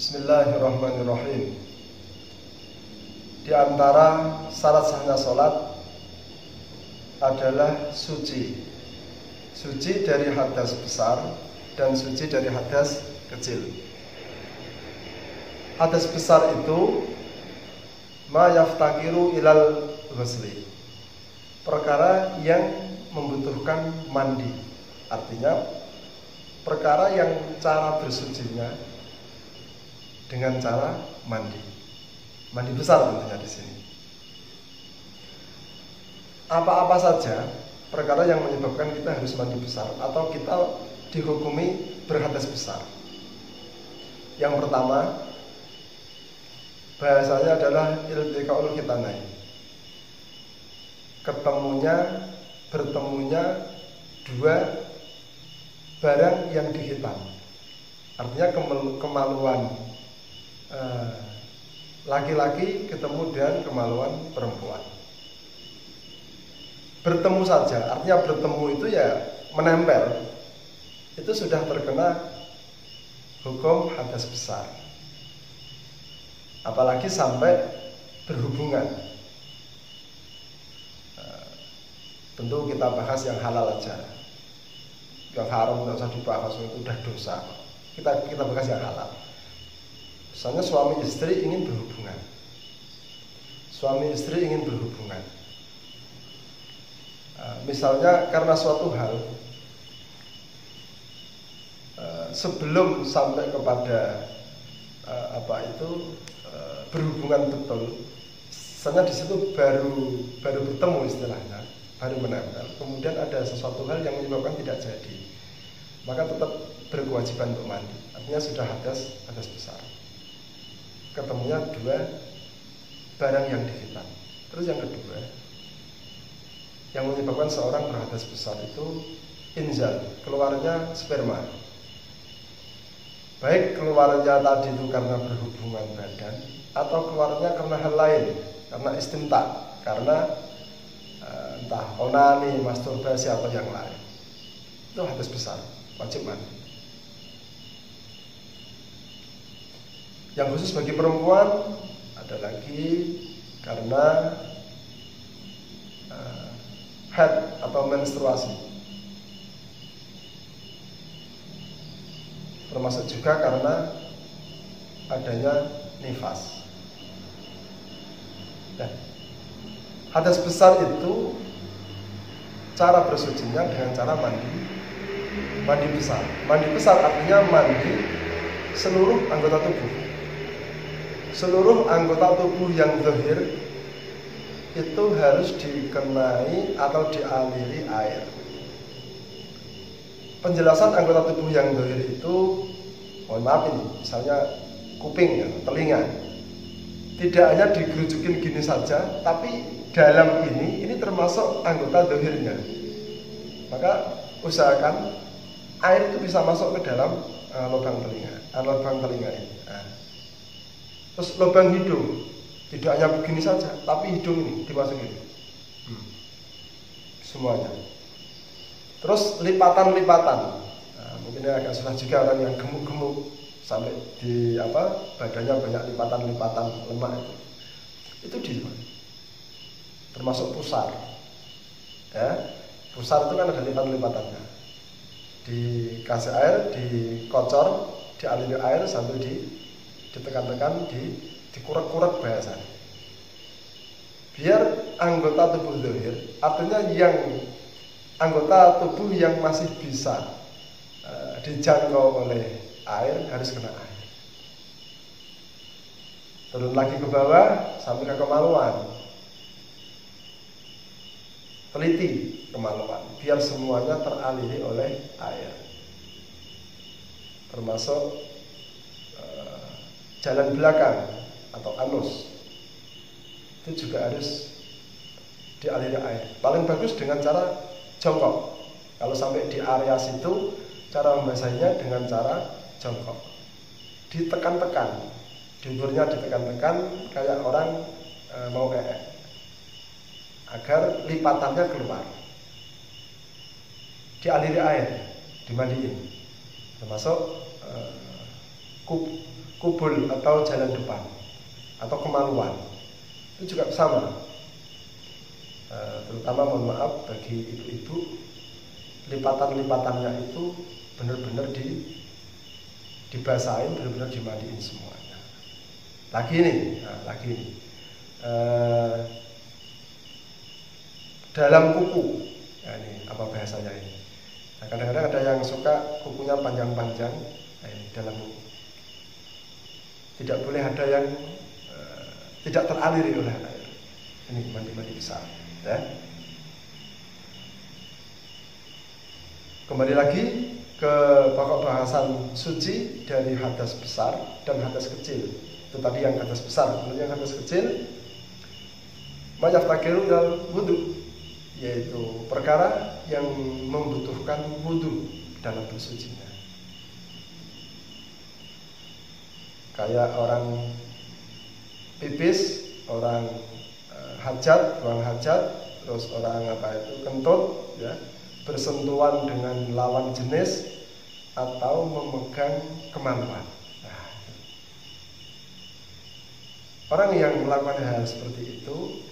Bismillahirrahmanirrahim. Di antara syarat sahnya sholat adalah suci. Suci dari hadas besar dan suci dari hadas kecil. Hadas besar itu ma yaftakiru ilal ghusli, perkara yang membutuhkan mandi. Artinya perkara yang cara bersucinya dengan cara mandi. Mandi besar tentunya di sini. Apa-apa saja perkara yang menyebabkan kita harus mandi besar atau kita dihukumi berhadas besar. Yang pertama, bahasanya adalah iltiqaul khitanain. Bertemunya dua barang yang dihitan. Artinya kemaluan laki-laki ketemu dengan kemaluan perempuan. Bertemu saja, artinya bertemu itu ya menempel, itu sudah terkena hukum hadas besar. Apalagi sampai berhubungan. Tentu kita bahas yang halal aja. Yang haram tidak usah dibahas, itu udah dosa. Kita bahas yang halal. Misalnya suami istri ingin berhubungan. Misalnya karena suatu hal, sebelum sampai kepada berhubungan betul, misalnya di situ baru bertemu istilahnya, baru menempel. Kemudian ada sesuatu hal yang menyebabkan tidak jadi, maka tetap berkewajiban untuk mandi. Artinya sudah hadas besar. Ketemunya dua barang yang dihitan. Terus yang kedua, yang menyebabkan seorang berhadas besar itu inzal, keluarnya sperma. Baik keluarnya tadi itu karena berhubungan badan, atau keluarnya karena hal lain, karena istimta, karena entah onani, masturbasi atau yang lain. Itu hadas besar, wajib mandi. Yang khusus bagi perempuan ada lagi karena haid atau menstruasi, termasuk juga karena adanya nifas. Nah, hadas besar itu cara bersucinya dengan cara mandi besar. Mandi besar artinya mandi seluruh anggota tubuh. Seluruh anggota tubuh yang zahir itu harus dikenai atau dialiri air. Penjelasan anggota tubuh yang zahir itu, mohon maaf ini, misalnya kuping, telinga. Tidak hanya digerujukin gini saja, tapi dalam ini termasuk anggota zahirnya. Maka usahakan air itu bisa masuk ke dalam lubang telinga ini. Terus lubang hidung, tidak hanya begini saja, tapi hidung ini dimasukin semuanya. Terus lipatan-lipatan, mungkin agak susah juga orang yang gemuk-gemuk sampai di badannya banyak lipatan-lipatan lemak itu termasuk pusar. Ya, pusar itu kan ada lipatan-lipatannya. Dikasih air, dikocor, dialiri air sambil ditekan-tekan, dikurek-kurek bahasanya. Biar anggota tubuh zahir, artinya yang anggota tubuh yang masih bisa dijangkau oleh air harus kena air. Turun lagi ke bawah sampai ke kemaluan. Teliti kemaluan, biar semuanya teraliri oleh air. Termasuk jalan belakang atau anus itu juga harus dialiri air. Paling bagus dengan cara jongkok. Kalau sampai di area situ, cara membasahinya dengan cara jongkok. Ditekan-tekan, dulurnya ditekan-tekan kayak orang mau agar lipatannya keluar. Dialiri air, dimandiin. Termasuk kubul atau jalan depan atau kemaluan itu juga sama. Terutama mohon maaf bagi ibu-ibu, lipatan-lipatannya itu benar-benar dibasahin, benar-benar dimandiin semuanya. Lagi nih. Dalam kuku, ya ini apa bahasanya ini? Nah, kadang-kadang ada yang suka kukunya panjang-panjang, nah ini dalam kuku. Tidak boleh ada yang tidak teraliri oleh air. Ini mandi-mandi besar, ya. Kembali lagi ke pokok bahasan suci dari hadas besar dan hadas kecil. Itu tadi yang hadas besar, kemudian yang hadas kecil mayaftakiru dal wudu, yaitu perkara yang membutuhkan wudu dalam bersucinya. Kayak orang pipis, orang hajat, buang hajat, terus orang kentut, ya, bersentuhan dengan lawan jenis atau memegang kemaluan. Nah, orang yang melakukan hal seperti itu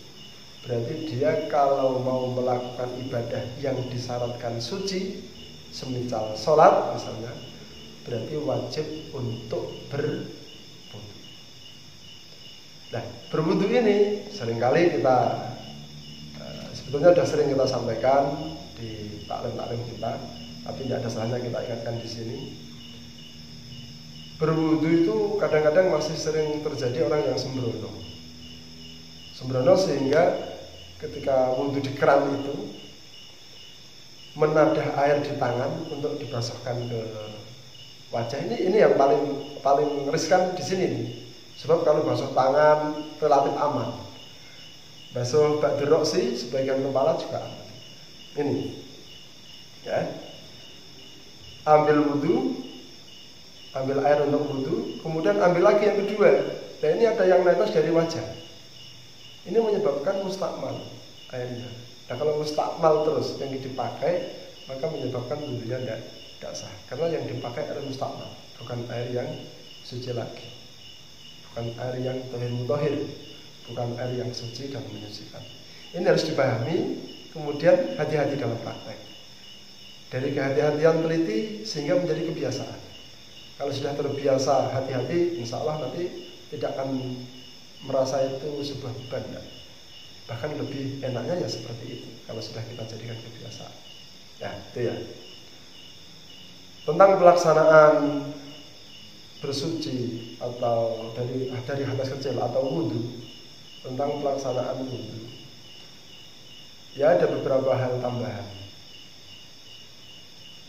berarti dia kalau mau melakukan ibadah yang disyaratkan suci, semisal sholat misalnya, berarti wajib untuk berwudu. Nah, berwudu ini seringkali kita sebetulnya sudah sering kita sampaikan di taklim-taklim kita, tapi tidak ada salahnya kita ingatkan di sini. Berwudu itu kadang-kadang masih sering terjadi orang yang sembrono sehingga ketika wudu di keran itu menadah air di tangan untuk dibasuhkan ke wajah. Ini yang paling riskan di sini nih. Sebab kalau basuh tangan relatif aman, basuh ba'du roksi sebagian kepala juga aman. Ini, ya, ambil wudu, ambil air untuk wudu, kemudian ambil lagi yang kedua. Nah ini ada yang netes dari wajah. Ini menyebabkan mustakmal airnya. Nah kalau mustakmal terus yang dipakai, maka menyebabkan wudunya tidak sah. Karena yang dipakai adalah mustakmal, bukan air yang suci lagi, bukan air yang tohir, bukan air yang suci dan menyucikan. Ini harus dipahami. Kemudian hati-hati dalam praktek. Dari kehati-hatian teliti sehingga menjadi kebiasaan. Kalau sudah terbiasa hati-hati, insya Allah nanti tidak akan merasa itu sebuah beban. Bahkan lebih enaknya ya seperti itu kalau sudah kita jadikan kebiasaan. Ya, itu ya. Tentang pelaksanaan bersuci atau dari hadas kecil atau wudu, tentang pelaksanaan wudu. Ya ada beberapa hal tambahan.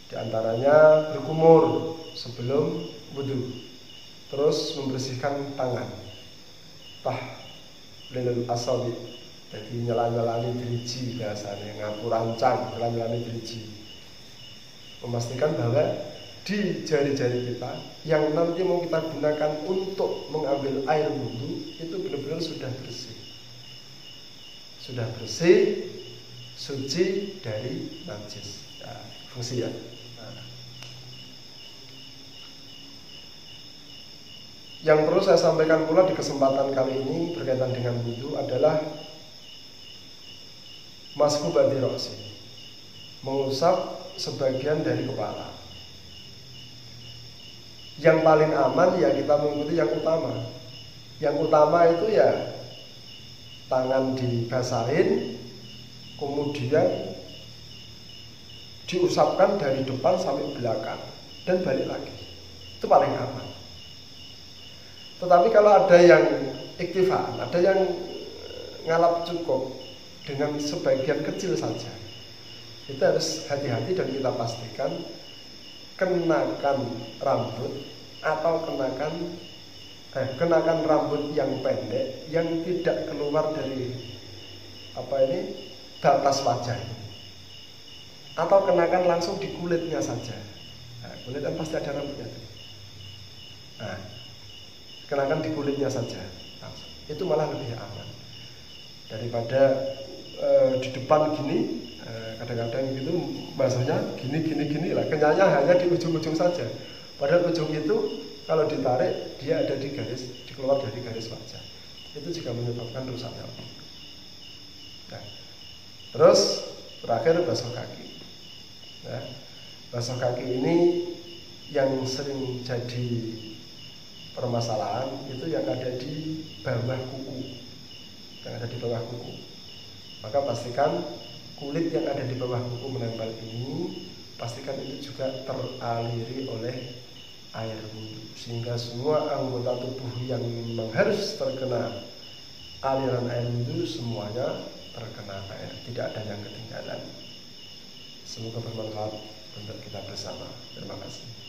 Di antaranya berkumur sebelum wudu, terus membersihkan tangan, tahlilul asabi, jadi nyala-nyalani driji bahasanya, ngapu rancang, nyala-nyalani driji, memastikan bahwa di jari-jari kita yang nanti mau kita gunakan untuk mengambil air wudu itu benar-benar sudah bersih, suci dari najis. Nah, fungsi ya. Nah. Yang perlu saya sampaikan pula di kesempatan kali ini berkaitan dengan wudu adalah mashu ba'di ra'si, mengusap sebagian dari kepala. Yang paling aman ya kita mengikuti yang utama. Yang utama itu ya tangan dibasahin, kemudian diusapkan dari depan sampai belakang dan balik lagi. Itu paling aman. Tetapi kalau ada yang iktifaan, ada yang ngalap cukup dengan sebagian kecil saja, itu harus hati-hati dan kita pastikan kenakan rambut atau kenakan rambut yang pendek yang tidak keluar dari batas wajah, atau kenakan langsung di kulitnya saja. Nah, kulit kan pasti ada rambutnya. Nah, kenakan di kulitnya saja langsung. Itu malah lebih aman daripada di depan gini. Kadang-kadang gitu bahasanya gini lah, kenyanya hanya di ujung-ujung saja. Padahal ujung itu kalau ditarik dia ada di garis, dikeluar dari garis wajah, itu juga menyebabkan rusaknya lambung. Nah, terus terakhir basuh kaki. Nah, basuh kaki ini yang sering jadi permasalahan itu yang ada di bawah kuku, Maka pastikan kulit yang ada di bawah kuku menempel ini, pastikan itu juga teraliri oleh air wudhu, sehingga semua anggota tubuh yang memang harus terkena aliran air wudhu semuanya terkena air, tidak ada yang ketinggalan. Semoga bermanfaat untuk kita bersama. Terima kasih.